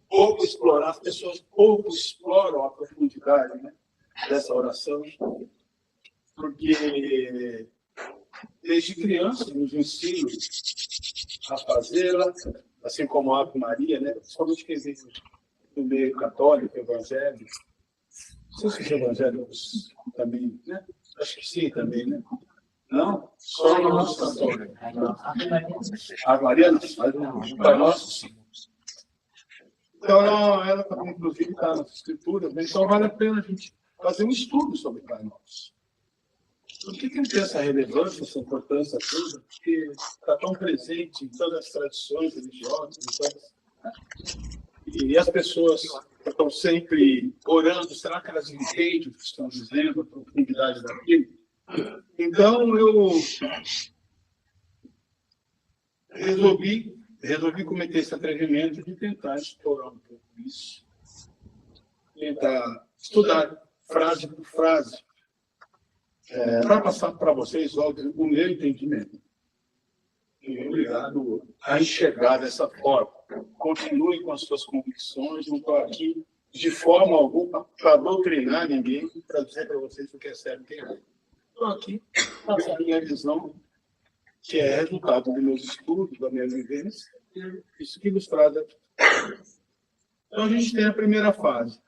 pouco explorar, as pessoas pouco exploram a profundidade, né, dessa oração, porque desde criança nos ensinam a fazê-la, assim como a Ave Maria, né, principalmente quem vem do meio católico, evangélico. Não sei se os evangélicos também, né? Acho que sim também, né? Não? Só nós católicos. A Maria não, mas o Pai Nosso sim. Então, ela também, inclusive, está nas escrituras, né? Então vale a pena a gente fazer um estudo sobre o Pai Nosso. Por que ele tem essa relevância, essa importância toda? Porque está tão presente em todas as tradições religiosas, e as pessoas estão sempre orando, será que elas entendem o que estão dizendo, a profundidade daquilo? Então, eu resolvi cometer esse atrevimento de tentar explorar um pouco isso, tentar estudar frase por frase, para passar para vocês, óbvio, o meu entendimento. E obrigado a enxergar dessa forma. Continue com as suas convicções, não estou aqui de forma alguma para doutrinar ninguém, para dizer para vocês o que é certo e o que é errado. Estou aqui com a minha visão, que é resultado dos meus estudos, da minha vivência, isso que nos traz aqui. Então, a gente tem a primeira frase.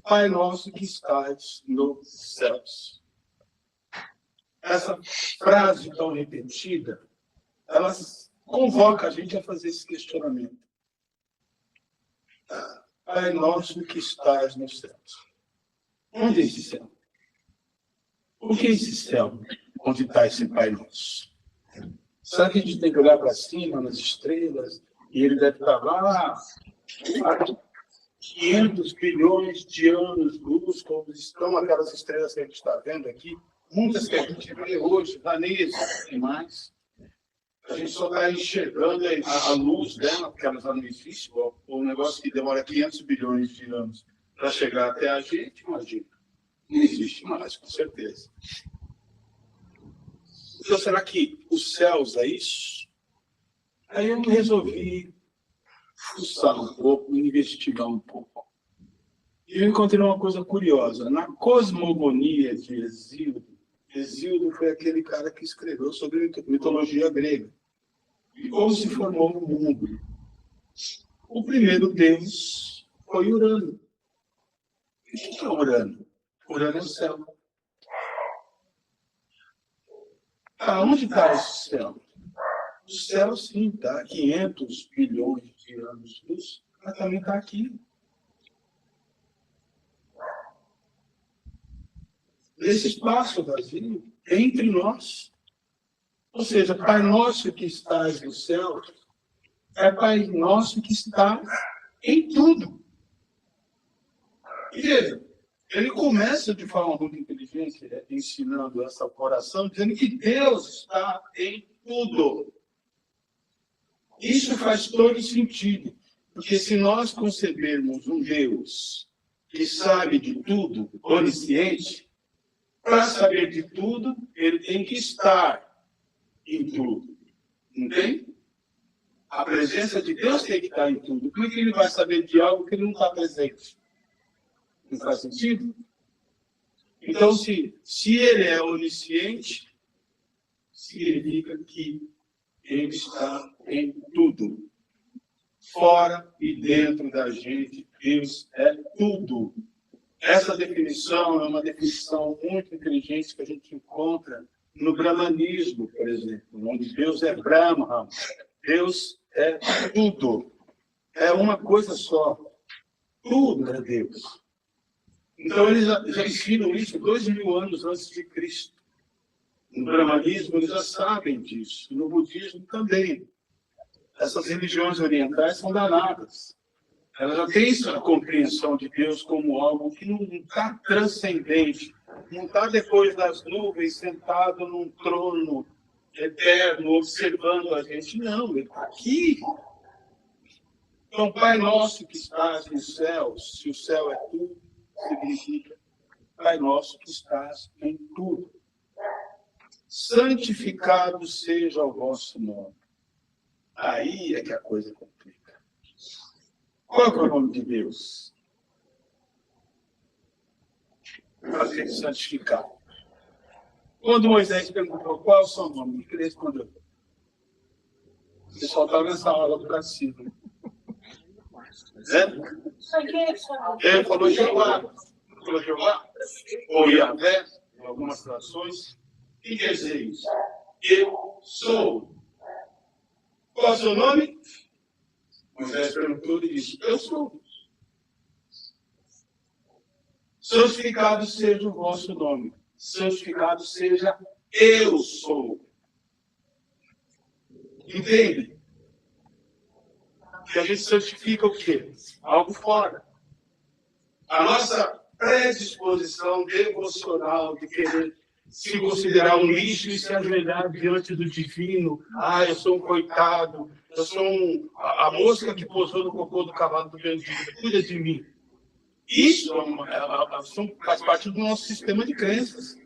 Pai nosso que estás nos céus. Essa frase tão repetida, ela convoca a gente a fazer esse questionamento. Pai nosso que estás nos céus. Onde é esse céu? O que é esse céu? Onde está esse Pai Nosso? Será que a gente tem que olhar para cima, nas estrelas, e ele deve estar lá há 500 bilhões de anos-luz, como estão aquelas estrelas que a gente está vendo aqui, muitas que a gente vê hoje, Vanessa e mais. A gente só está enxergando a luz dela, porque ela já não existe, um negócio que demora 500 bilhões de anos para chegar até a gente, imagina. Não existe mais, com certeza. Então, será que os céus é isso? Aí eu resolvi fuçar um pouco, investigar um pouco. E eu encontrei uma coisa curiosa. Na cosmogonia de Hesíodo foi aquele cara que escreveu sobre mitologia grega. E como se formou o mundo. O primeiro deus foi Urano. O que é Urano? Urano é o céu. Aonde está esse céu? O céu, sim, está a 500 bilhões de anos-luz, mas também está aqui. Nesse espaço vazio, entre nós. Ou seja, Pai Nosso que estás no céu, é Pai Nosso que está em tudo. E ele começa de forma muito inteligente, ensinando essa oração, dizendo que Deus está em tudo. Isso faz todo sentido, porque se nós concebermos um Deus que sabe de tudo, onisciente, para saber de tudo, ele tem que estar em tudo. Não tem? A presença de Deus tem que estar em tudo. Como é que ele vai saber de algo que ele não está presente? Não faz sentido? Então, se ele é onisciente, significa que ele está em tudo. Fora e dentro da gente, Deus é tudo. Essa definição é uma definição muito inteligente que a gente encontra no brahmanismo, por exemplo, onde Deus é Brahma. Deus é tudo. É uma coisa só. Tudo é Deus. Então, eles já ensinam isso 2000 anos antes de Cristo. No brahmanismo, eles já sabem disso. No budismo também. Essas religiões orientais são danadas. Elas já têm essa compreensão de Deus como algo que não está transcendente. Não está depois das nuvens, sentado num trono eterno, observando a gente. Não, ele está aqui. Então, Pai Nosso que estás nos céus, se o céu é tudo, significa Pai Nosso que estás em tudo. Santificado seja o vosso nome. Aí é que a coisa complica. Qual é o nome de Deus? Para ser santificado. Quando Moisés perguntou qual é o seu nome, ele respondeu. O pessoal estava nessa aula do catecismo. Ele falou Jeová. Falou Jeová. Ou Yahvé, em algumas traduções. O que quer dizer isso? Eu sou. Qual é o seu nome? Moisés perguntou e disse, eu sou. Santificado seja o vosso nome. Santificado seja eu sou. Entende? Que a gente santifica o quê? Algo fora. A nossa predisposição devocional de querer se considerar um lixo e se ajoelhar diante do divino. Ah, eu sou um coitado. Eu sou a mosca que pousou no cocô do cavalo do bendito. Cuida de mim. Isso faz parte do nosso sistema de crenças.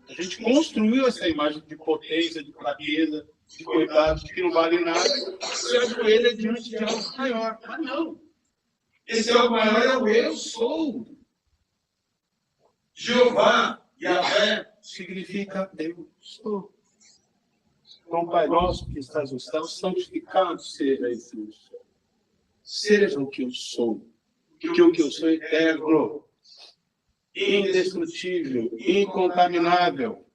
A gente construiu essa imagem de potência, de fraqueza, de coitado, de que não vale nada. Se ajoelha diante de algo maior. Mas não. Esse algo maior é o eu sou. Jeová, Yahvé, significa eu sou. Então, Pai nosso que estás nos céus, santificado seja esse eu sou. Seja o que eu sou. Porque o que eu sou é eterno, indestrutível, incontaminável.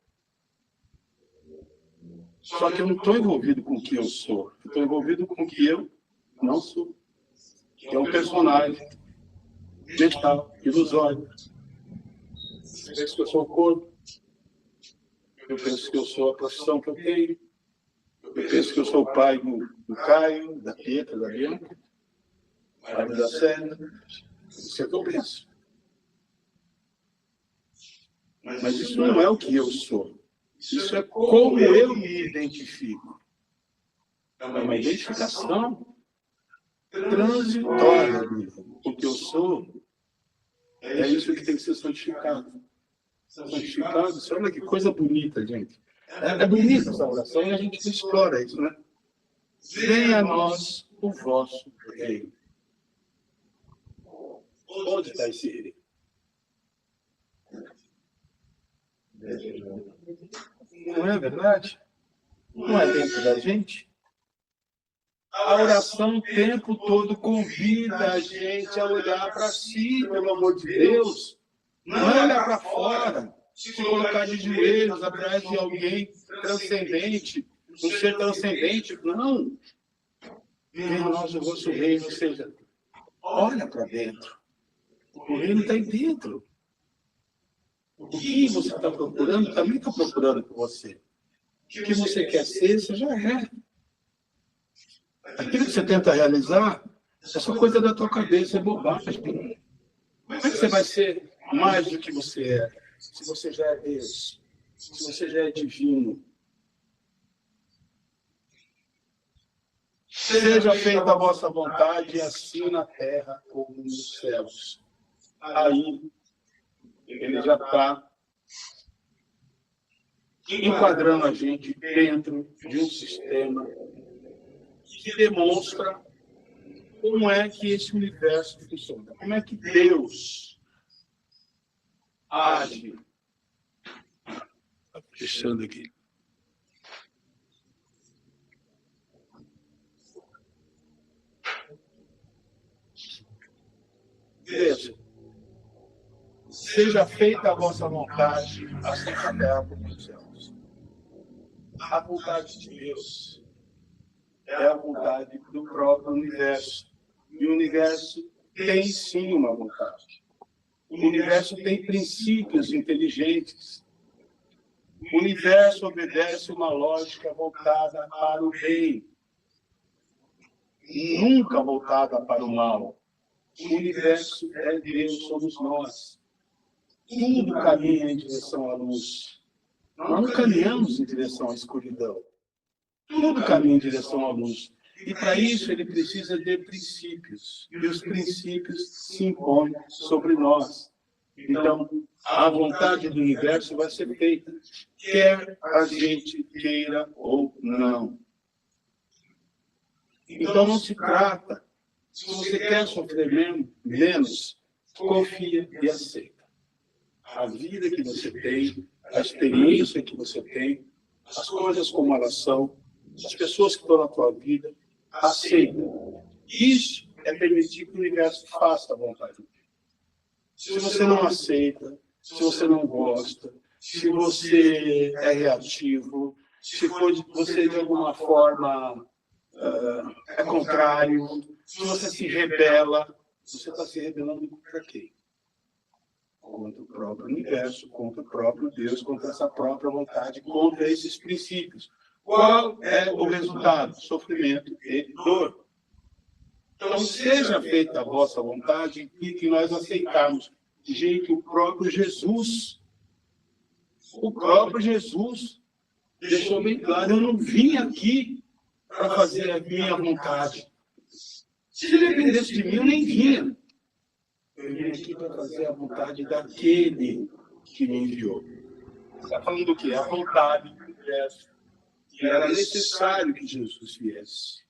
Só que eu não estou envolvido com o que eu sou. Eu estou envolvido com o que eu não sou. Que é um personagem mental, ilusório. Eu penso que eu sou o corpo. Eu penso que eu sou a profissão que eu tenho. Eu penso que eu sou o pai do Caio, da Pietra, da Bianca. Pai da Célia. Isso é o que eu penso. Mas isso não é o que eu sou. Isso é como eu me identifico. É uma identificação transitória. O que eu sou é isso que tem que ser santificado. Santificado, olha que coisa bonita, gente. É bonita essa oração e a gente explora isso, né? Venha a nós o vosso reino. Onde está esse reino? Não é verdade? Não é dentro da gente? A oração o tempo todo convida a gente a olhar para si, pelo amor de Deus. Não é olhar para fora, se colocar de joelhos atrás de alguém transcendente, um ser transcendente. Não. Venha a nós o vosso reino, ou seja, olha para dentro. O reino está aí dentro. O que você está procurando, também está procurando por você. O que você quer ser, você já é. Aquilo que você tenta realizar, é só coisa da tua cabeça, é bobagem. Como é que você vai ser mais do que você é? Se você já é Deus, se você já é divino. Seja feita a vossa vontade, assim na terra como nos céus. Aí, ele já está enquadrando a gente dentro de um sistema que demonstra como é que esse universo funciona. Como é que Deus age. Fechando aqui. Veja. Seja feita a vossa vontade, assim na terra como nos céus. A vontade de Deus é a vontade do próprio universo. E o universo tem sim uma vontade. O universo tem princípios inteligentes. O universo obedece uma lógica voltada para o bem, nunca voltada para o mal. O universo é Deus, somos nós. Tudo caminha em direção à luz. Nós não caminhamos em direção à escuridão. Tudo caminha em direção à luz. E para isso ele precisa de princípios. E os princípios se impõem sobre nós. Então, a vontade do universo vai ser feita, quer a gente queira ou não. Então, não se trata Se você quer sofrer menos, confia e aceita. A vida que você tem, a experiência que você tem, as coisas como elas são, as pessoas que estão na tua vida, aceita. Isso é permitir que o universo faça a vontade dele. Se você não aceita, se você não gosta, se você é reativo, se você de alguma forma é contrário, se você se rebela, você está se rebelando contra quem? Contra o próprio universo, contra o próprio Deus, contra essa própria vontade, contra esses princípios. Qual é o resultado? Sofrimento e dor. Então, seja feita a vossa vontade e que nós aceitarmos. Gente, o próprio Jesus deixou bem claro, eu não vim aqui para fazer a minha vontade. Se dependesse de mim, eu nem vinha. Eu vim aqui para fazer a vontade daquele que me enviou. Está falando do quê? A vontade do universo. E era necessário que Jesus viesse.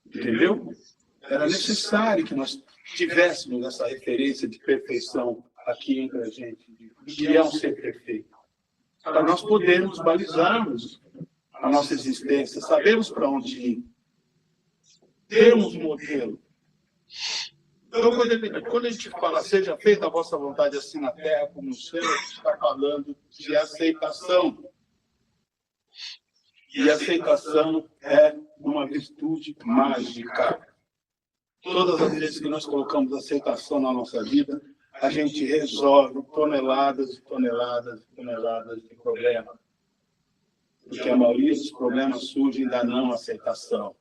Entendeu? Era necessário que nós tivéssemos essa referência de perfeição aqui entre a gente, de que é um ser perfeito. Para nós podermos balizarmos a nossa existência, sabemos para onde ir, termos um modelo. Então, quando a gente fala, seja feita a vossa vontade assim na terra como no céu, a gente está falando de aceitação. E aceitação é uma virtude mágica. Todas as vezes que nós colocamos aceitação na nossa vida, a gente resolve toneladas e toneladas e toneladas de problemas. Porque a maioria dos problemas surgem da não aceitação,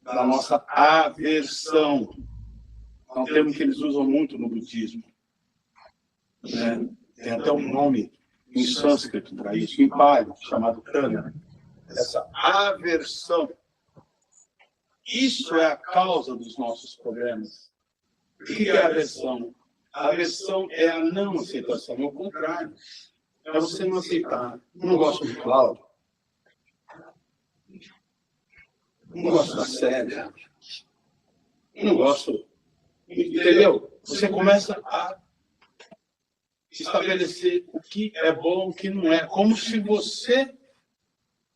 da nossa aversão. É um termo que eles usam muito no budismo. Né? Tem até um nome em sânscrito para isso, em pali, chamado kana. Essa aversão. Isso é a causa dos nossos problemas. O que é a aversão? A aversão é a não aceitação, é o contrário. É você não aceitar. Não gosto do Cláudio. Não gosto da Célia. Não gosto. Entendeu? Você começa a estabelecer o que é bom, o que não é. Como se você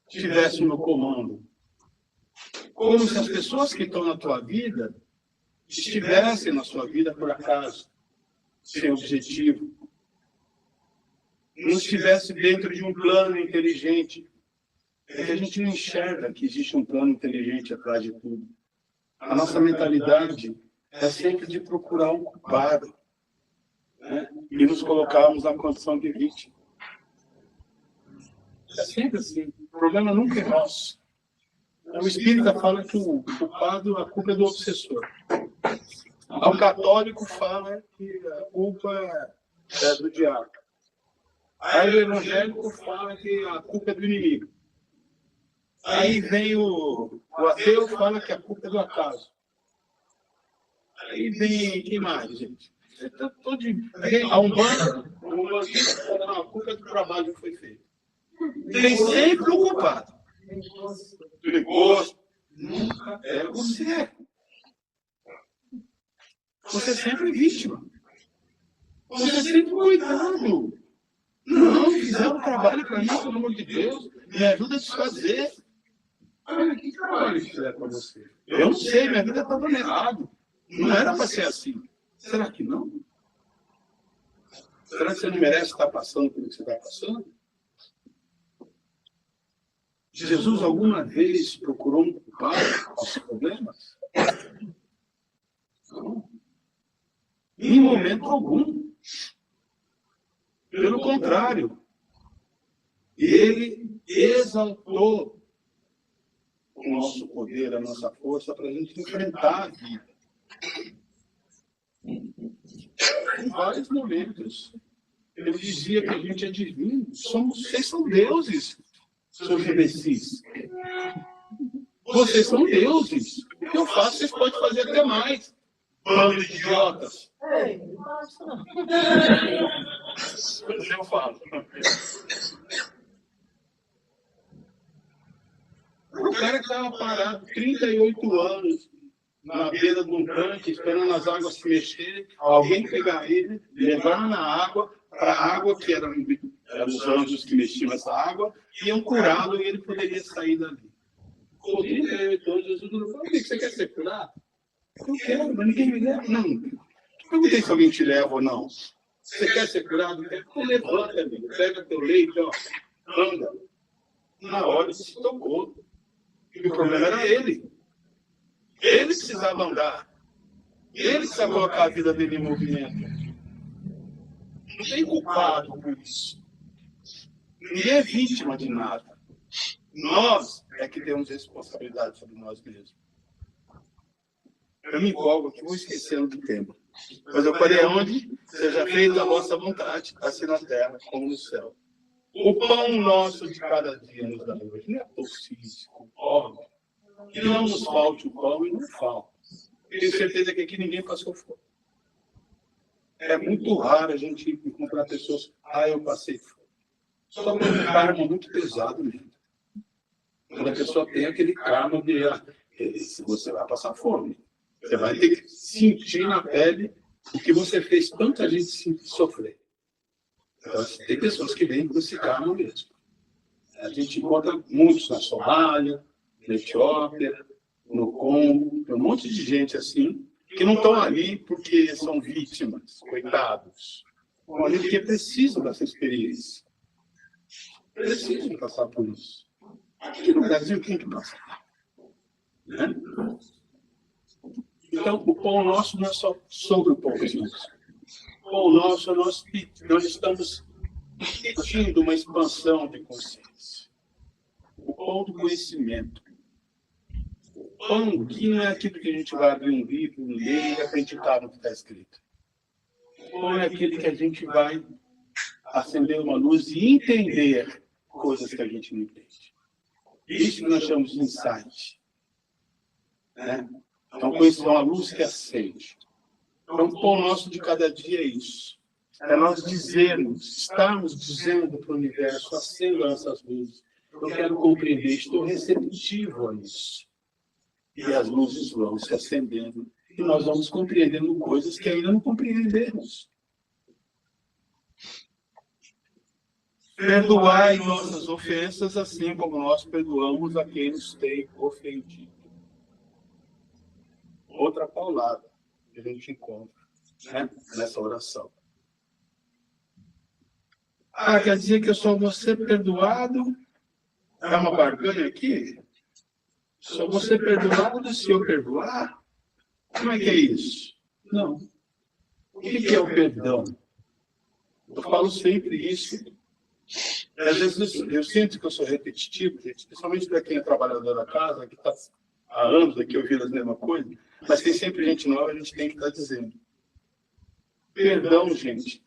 estivesse no comando. Como se as pessoas que estão na tua vida estivessem na sua vida por acaso, sem objetivo. Não estivesse dentro de um plano inteligente. É que a gente não enxerga que existe um plano inteligente atrás de tudo. A nossa mentalidade é sempre de procurar um culpado, né? E nos colocarmos na condição de vítima. É sempre assim. O problema nunca é nosso. O espírita fala que o culpado, a culpa é do obsessor. O católico fala que a culpa é do diabo. Aí o evangélico fala que a culpa é do inimigo. Aí vem o ateu fala que a culpa é do acaso. Aí vem, quem mais, gente? A Umbanda fala, a culpa é do trabalho que foi feito. Tem sempre o culpado. Perigoso. Nunca é você. Você é sempre vítima. Você é sempre coitado. Não, fizeram trabalho para mim, pelo amor de Deus. Me ajuda a desfazer. Olha, que trabalho fizeram para você? Eu não sei, minha vida está dando errado. Não era para ser assim. Será que não? Será que você não merece estar passando pelo que você está passando? Jesus alguma vez procurou um culpado dos problemas? Não. Em momento algum. Pelo contrário, ele exaltou o nosso poder, a nossa força para a gente enfrentar a vida. Em vários momentos. Ele dizia que a gente é divino. Vocês são deuses, seus imbecis. Vocês são deuses. O que eu faço, vocês podem fazer até mais. Bando de idiotas. Eu falo. O cara que estava parado 38 anos na beira de um tanque, esperando as águas se mexerem, alguém pegar ele, levar na água, para a água, que eram os anjos que mexiam essa água, iam curá-lo e ele poderia sair dali. Poderia, então Jesus falou, o que você quer ser curado? Eu quero, mas ninguém me leva. Não, perguntei se alguém te leva ou não. Você quer ser curado? Então levanta, amigo, pega teu leite, ó, anda. Na hora ele se tocou. E o problema era ele. Ele precisava andar. Ele precisava colocar a vida dele em movimento. Não tem culpado por isso. Ninguém é vítima de nada. Nós é que temos responsabilidade sobre nós mesmos. Eu me empolgo aqui, vou esquecendo do tempo. Mas eu falei, onde seja feita a vossa vontade, assim na terra como no céu. O pão nosso de cada dia nos dá hoje. Não é possível, óbvio. Que não nos falte o pão e não falta. Tenho certeza que aqui ninguém passou fome. É muito raro a gente encontrar pessoas, eu passei fome. Só com um karma muito pesado mesmo. Quando a pessoa tem aquele karma de você vai passar fome. Você vai ter que sentir na pele o que você fez tanta gente sofrer. Então, tem pessoas que vêm com esse karma mesmo. A gente encontra muitos na Somália, na Etiópia, no Congo, tem um monte de gente assim, que não estão ali porque são vítimas, coitados. Estão ali porque precisam dessa experiência. Precisam passar por isso. Aqui no Brasil, quem que passa? Né? Então, o pão nosso não é só sobre o pão nosso. O pão nosso, nós estamos pedindo uma expansão de consciência. O pão do conhecimento. O pão que não é aquilo que a gente vai abrir um livro, ler e acreditar no que está escrito. O pão é aquele que a gente vai acender uma luz e entender coisas que a gente não entende. Isso que nós chamamos de insight. Né? Então, conhecer uma luz que acende. Então, o pão nosso de cada dia é isso. É nós estarmos dizendo para o universo, acenda essas luzes. Eu quero compreender, estou receptivo a isso. E as luzes vão se acendendo. E nós vamos compreendendo coisas que ainda não compreendemos. Perdoai nossas ofensas, assim como nós perdoamos a quem nos tem ofendido. Outra paulada que a gente encontra, né, nessa oração. Quer dizer que eu só vou ser perdoado? É uma barganha aqui? Só vou ser perdoado se eu perdoar? Como é que é isso? Não. O que é o perdão? Eu falo sempre isso. Às vezes eu sinto que eu sou repetitivo, especialmente para quem é trabalhador da casa, que está há anos aqui ouvindo as mesmas coisas, mas tem sempre gente nova, a gente tem que estar dizendo. Perdão, gente,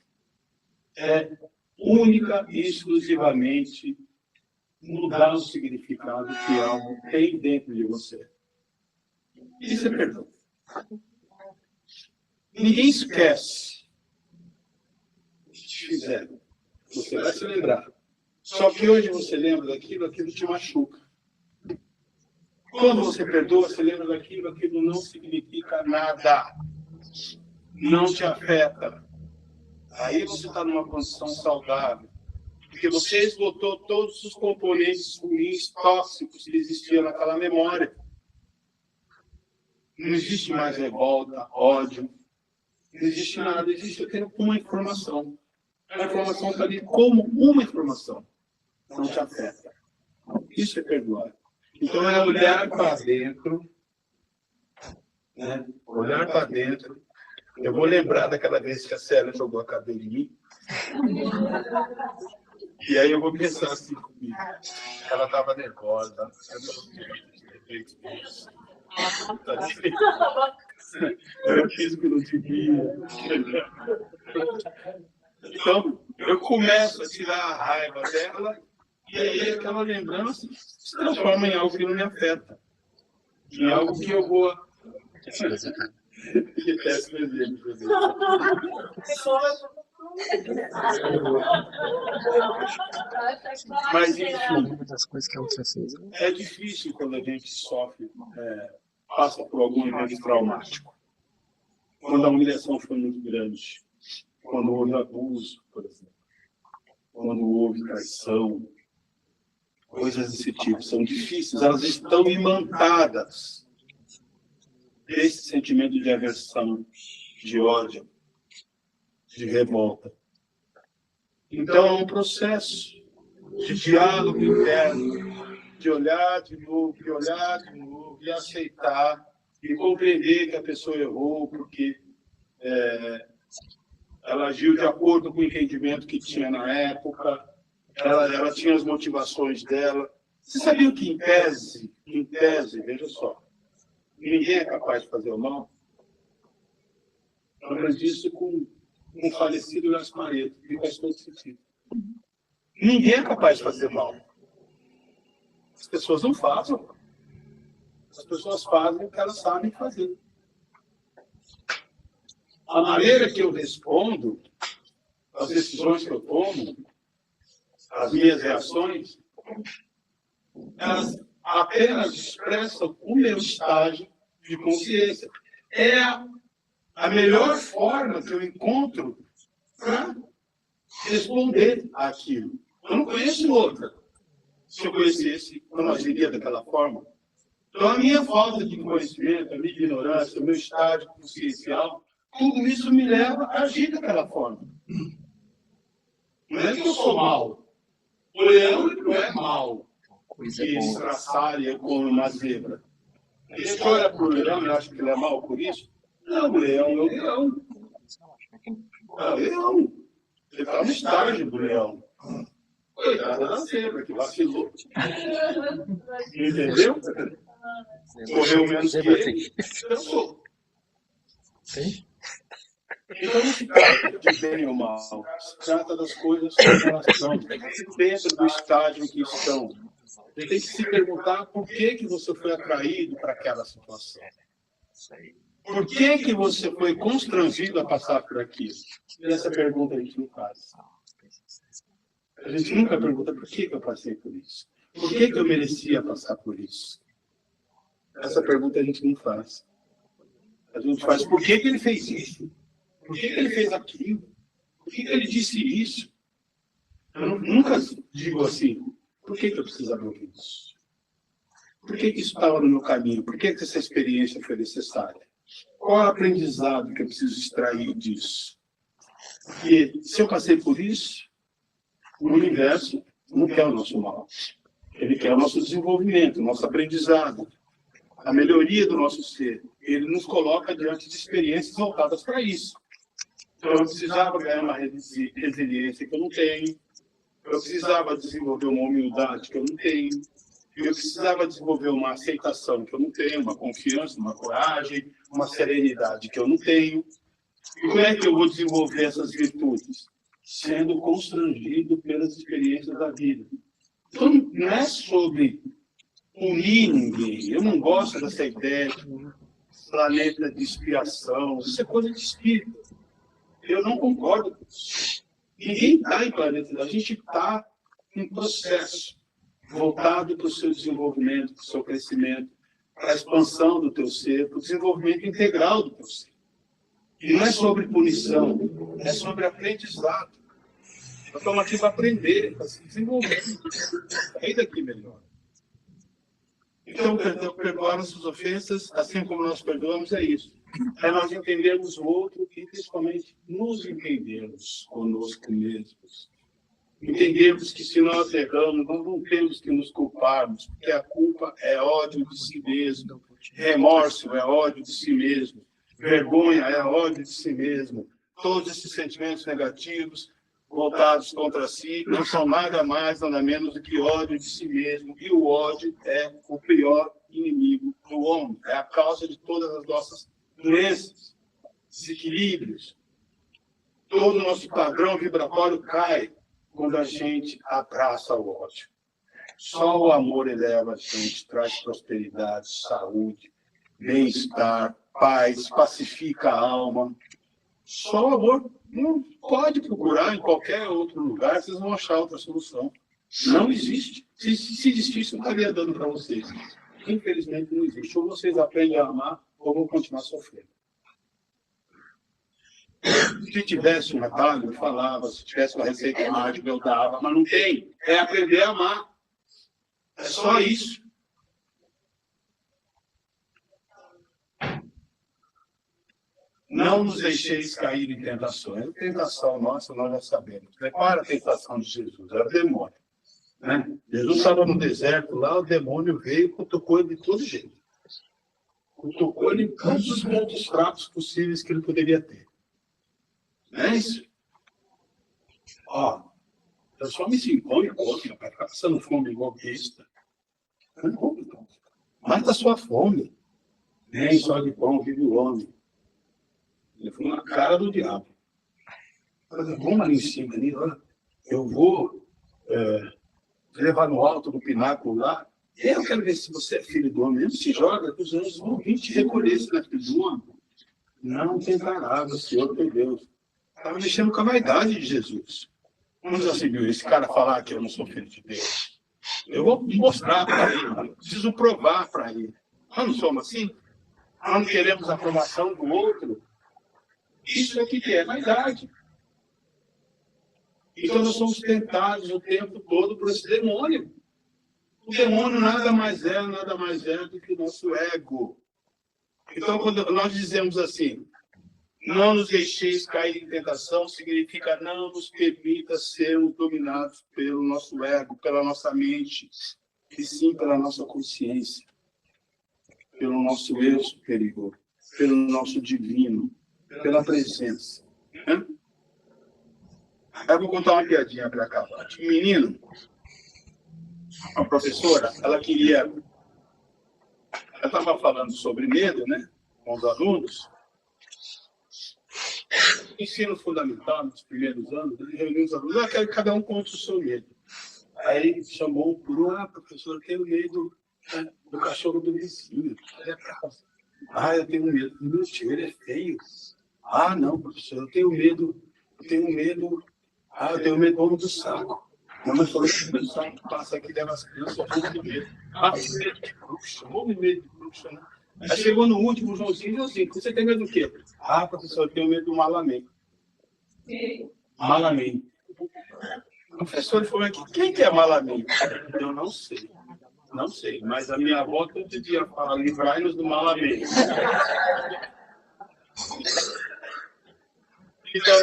é única e exclusivamente mudar o significado que algo tem dentro de você. Isso é perdão. Ninguém esquece o que te fizeram. Você vai se lembrar. Só que hoje você lembra daquilo, aquilo te machuca. Quando você perdoa, você lembra daquilo, aquilo não significa nada. Não te afeta. Aí você está numa condição saudável. Porque você esgotou todos os componentes ruins, tóxicos que existiam naquela memória. Não existe mais revolta, ódio. Não existe nada. Existe apenas uma informação. A informação está ali como uma informação. Não te afeta. Isso é perdoar. Então é olhar para dentro. Né? Olhar para dentro. Eu vou lembrar daquela vez que a Célia jogou a cadeira em mim. E aí eu vou pensar assim comigo. Ela estava nervosa. Eu fiz o que não devia. Então, eu começo a tirar a raiva dela e aí aquela lembrança se transforma em algo que não me afeta. Em algo que eu vou... Que péssimo exemplo. Mas, enfim, é difícil quando a gente sofre passa por algum evento traumático. Quando a humilhação foi muito grande, quando houve abuso, por exemplo, quando houve traição, coisas desse tipo, são difíceis, elas estão imantadas desse sentimento de aversão, de ódio, de revolta. Então, é um processo de diálogo interno, de olhar de novo, e aceitar, e compreender que a pessoa errou, porque ela agiu de acordo com o entendimento que tinha na época, ela tinha as motivações dela. Você sabia que, em tese, veja só, ninguém é capaz de fazer o mal? Eu aprendi isso com o falecido Gaspareto, que faz todo sentido. Ninguém é capaz de fazer mal. As pessoas não fazem. As pessoas fazem o que elas sabem fazer. A maneira que eu respondo, as decisões que eu tomo, as minhas reações, elas apenas expressam o meu estágio de consciência. É a melhor forma que eu encontro para responder àquilo. Eu não conheço outra. Se eu conhecesse, eu não agiria daquela forma. Então, a minha falta de conhecimento, a minha ignorância, o meu estágio consciencial, tudo isso me leva a agir daquela forma. Não é que eu sou mau. O leão não é mau. Que estraçalha como uma zebra. A gente olha para o leão e acha que ele é mau por isso. Não, o leão é o leão. É o leão. Ele está no estágio do leão. Coitada da zebra, que vacilou. Entendeu? Correu menos que ele, pensou. Então, não se trata de bem ou mal. Se trata das coisas como elas são, dentro do estágio em que estão. Você tem que se perguntar por que você foi atraído para aquela situação. Por que você foi constrangido a passar por aquilo? E essa pergunta a gente não faz. A gente nunca pergunta por que eu passei por isso. Por que eu merecia passar por isso? Essa pergunta a gente não faz. A gente faz por que ele fez isso? Por que ele fez aquilo? Por que ele disse isso? Eu nunca digo assim, por que eu precisava ouvir isso? Por que isso estava no meu caminho? Por que essa experiência foi necessária? Qual é o aprendizado que eu preciso extrair disso? Porque se eu passei por isso, o universo não quer o nosso mal. Ele quer o nosso desenvolvimento, o nosso aprendizado, a melhoria do nosso ser. Ele nos coloca diante de experiências voltadas para isso. Então, eu precisava ganhar uma resiliência que eu não tenho. Eu precisava desenvolver uma humildade que eu não tenho. Eu precisava desenvolver uma aceitação que eu não tenho, uma confiança, uma coragem, uma serenidade que eu não tenho. E como é que eu vou desenvolver essas virtudes? Sendo constrangido pelas experiências da vida. Então, não é sobre punir ninguém. Eu não gosto dessa ideia de planeta de expiação. Isso é coisa de espírito. Eu não concordo com isso. Ninguém está em planeta. A gente está em processo voltado para o seu desenvolvimento, para o seu crescimento, para a expansão do teu ser, para o desenvolvimento integral do teu ser. E não é sobre punição, é sobre aprendizado. Nós estamos aqui para aprender, para se desenvolver. Sair daqui melhor. Então, perdoar nossas ofensas, assim como nós perdoamos, é isso. É nós entendermos o outro e, principalmente, nos entendermos conosco mesmos. Entendermos que, se nós erramos, nós não temos que nos culparmos, porque a culpa é ódio de si mesmo, remorso é ódio de si mesmo, vergonha é ódio de si mesmo. Todos esses sentimentos negativos voltados contra si não são nada mais, nada menos do que ódio de si mesmo. E o ódio é o pior inimigo do homem. É a causa de todas as nossas doenças, desequilíbrios. Todo o nosso padrão vibratório cai quando a gente abraça o ódio. Só o amor eleva a gente, traz prosperidade, saúde, bem-estar, paz, pacifica a alma. Só o amor. Não pode procurar em qualquer outro lugar, vocês vão achar outra solução. Não existe. Se existisse, eu estaria dando para vocês. infelizmente, não existe. Ou vocês aprendem a amar, ou vão continuar sofrendo. Se tivesse um atalho, eu falava. Se tivesse uma receita mágica, eu dava. Mas não tem. É aprender a amar. É só isso. Não nos deixeis cair em tentações. A tentação nossa, nós já sabemos. Repara a tentação de Jesus, era o demônio. Né? Jesus estava no deserto lá, o demônio veio e cutucou ele de todo jeito. Cutucou ele em todos os pontos fracos possíveis que ele poderia ter. Não é isso? Ó, transforme isso em pão e come, rapaz. Ficar passando fome igual besta. Não come, não. Mata a sua fome. Nem só de pão vive o homem. Ele foi na cara do diabo. Vamos ali em cima, ali, ó. Eu vou levar no alto do pináculo lá. Eu quero ver se você é filho do homem. Ele se joga, que os anjos vão vir te recolher se não é filho do homem. Não tentará, o Senhor teu Deus. Estava mexendo com a vaidade de Jesus. Como já se viu esse cara falar que eu não sou filho de Deus? Eu vou mostrar para ele, eu preciso provar para ele. Nós não somos assim? Nós não queremos a aprovação do outro. Isso é o que é vaidade. Então nós somos tentados o tempo todo por esse demônio. O demônio nada mais é do que o nosso ego. Então quando nós dizemos assim, não nos deixeis cair em tentação, significa não nos permita sermos dominados pelo nosso ego, pela nossa mente, e sim pela nossa consciência, pelo nosso eu superior, pelo nosso divino, pela presença. Eu vou contar uma piadinha para acabar. Tinha um menino, a professora, ela estava falando sobre medo, né, com os alunos. Ensino fundamental, nos primeiros anos, ele reuniu os alunos, quero que cada um conte o seu medo. Aí ele chamou um por um, professor, eu tenho medo do cachorro do vizinho. Ele é bravo. Eu tenho medo do meu tio, ele é feio. Não, professor, eu tenho medo eu tenho medo do homem do saco. Minha mãe falou que o homem do saco passa aqui e leva as crianças, eu tenho medo. Medo de bruxa, medo de bruxa, né? Aí chegou no último, Joãozinho, você tem medo do quê? Professor, eu tenho medo do malamém. Malamém. O professor falou aqui, quem que é malamém? Eu não sei. Não sei, mas a minha avó todo dia fala, livrai-nos do malamém. Então,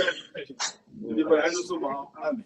livrai-nos do mal. Amém.